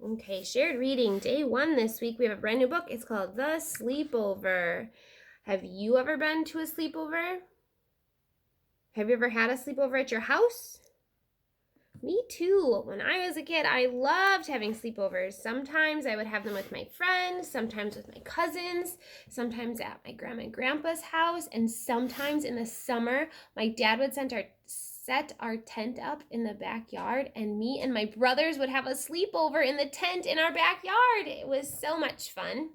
Okay, shared reading, day 1 this week. We have a brand new book. It's called The Sleepover. Have you ever been to a sleepover? Have you ever had a sleepover at your house? Me too. When I was a kid, I loved having sleepovers. Sometimes I would have them with my friends, sometimes with my cousins, sometimes at my grandma and grandpa's house, and sometimes in the summer, my dad would set our tent up in the backyard, and me and my brothers would have a sleepover in the tent in our backyard. It was so much fun.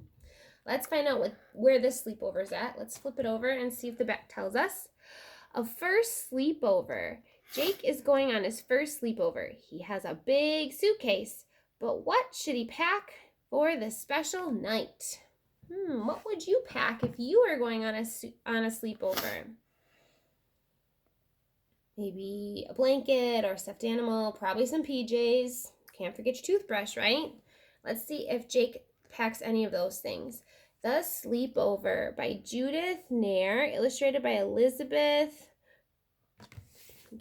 Let's find out where this sleepover's at. Let's flip it over and see if the back tells us. A first sleepover. Jake is going on his first sleepover. He has a big suitcase, but what should he pack for the special night? What would you pack if you were going on a sleepover? Maybe a blanket or a stuffed animal, probably some PJs. Can't forget your toothbrush, right? Let's see if Jake packs any of those things. The Sleepover by Judith Nair, illustrated by Elizabeth, I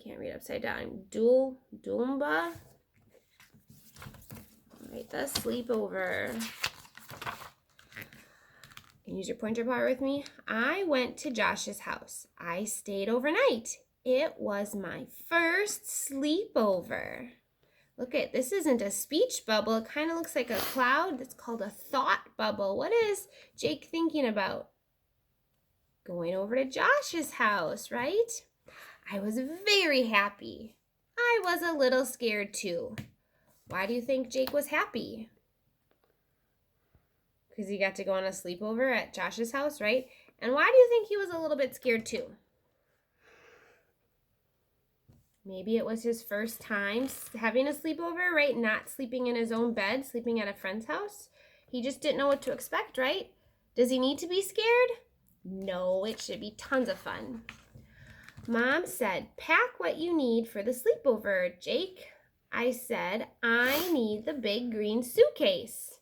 can't read upside down, Doomba. All right, The Sleepover. And use your pointer power with me. I went to Josh's house. I stayed overnight. It was my first sleepover. Look at, this isn't a speech bubble. It kind of looks like a cloud. It's called a thought bubble. What is Jake thinking about? Going over to Josh's house, right? I was very happy. I was a little scared too. Why do you think Jake was happy? Because he got to go on a sleepover at Josh's house, right? And why do you think he was a little bit scared too? Maybe it was his first time having a sleepover, right? Not sleeping in his own bed, sleeping at a friend's house. He just didn't know what to expect, right? Does he need to be scared? No, it should be tons of fun. Mom said, pack what you need for the sleepover, Jake. I said, I need the big green suitcase.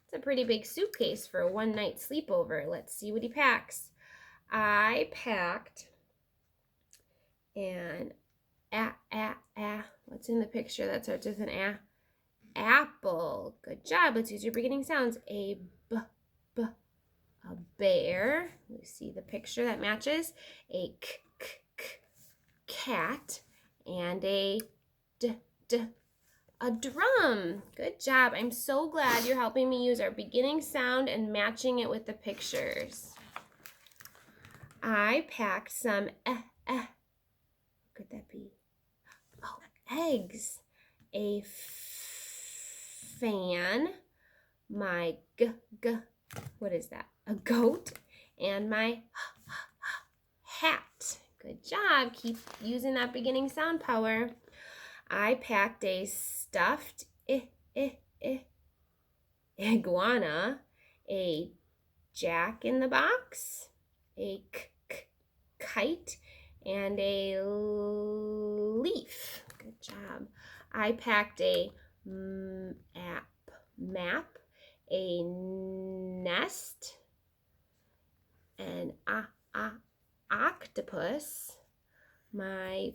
It's a pretty big suitcase for a one-night sleepover. Let's see what he packs. I packed an what's in the picture that starts with an a? Apple. Good job. Let's use your beginning sounds. A bear. We see the picture that matches. A cat, and a drum. Good job. I'm so glad you're helping me use our beginning sound and matching it with the pictures. I packed some what could that be? Oh, eggs. A fan, my what is that? A goat, and my hat. Good job. Keep using that beginning sound power. I packed a stuffed iguana, a jack-in-the-box, a kite, and a leaf. Good job. I packed a map, a nest, an octopus, my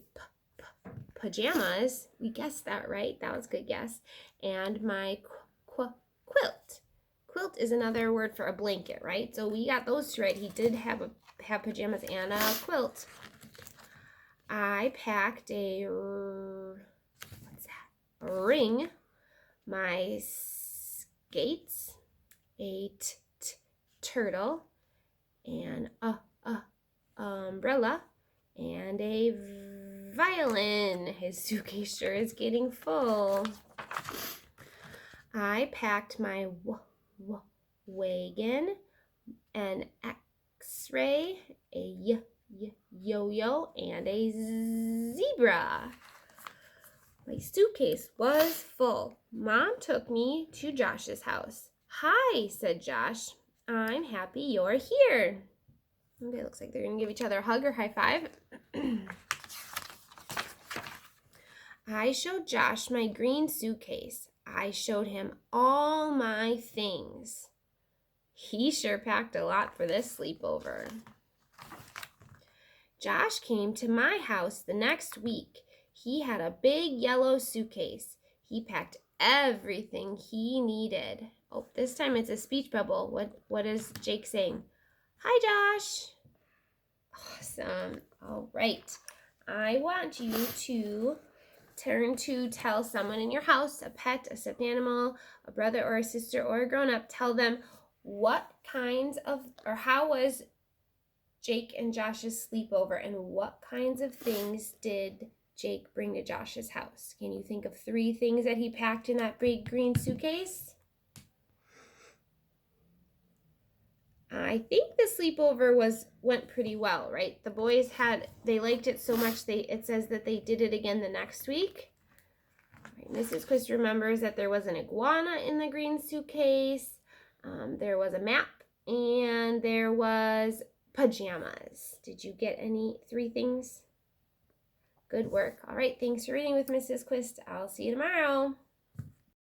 pajamas. We guessed that right. That was a good guess. And my quilt. Quilt is another word for a blanket, right? So we got those two right. He did have pajamas and a quilt. I packed a ring, my skates, a turtle, and a umbrella, and a violin. His suitcase sure is getting full. I packed my wagon, an x-ray, a yo-yo, and a zebra. My suitcase was full. Mom took me to Josh's house. Hi, said Josh. I'm happy you're here. Okay, looks like they're going to give each other a hug or high five. I showed Josh my green suitcase. I showed him all my things. He sure packed a lot for this sleepover. Josh came to my house the next week. He had a big yellow suitcase. He packed everything he needed. Oh, this time it's a speech bubble. What is Jake saying? Hi, Josh. Awesome. All right. I want you to turn to tell someone in your house, a pet, a stuffed animal, a brother or a sister or a grown-up, tell them what kinds of, or how was Jake and Josh's sleepover, and what kinds of things did Jake bring to Josh's house? Can you think of 3 things that he packed in that big green suitcase? I think the sleepover went pretty well, right? The boys they liked it so much it says that they did it again the next week. Right, Mrs. Quist remembers that there was an iguana in the green suitcase. There was a map, and there was pajamas. Did you get any 3 things? Good work. All right, thanks for reading with Mrs. Quist. I'll see you tomorrow.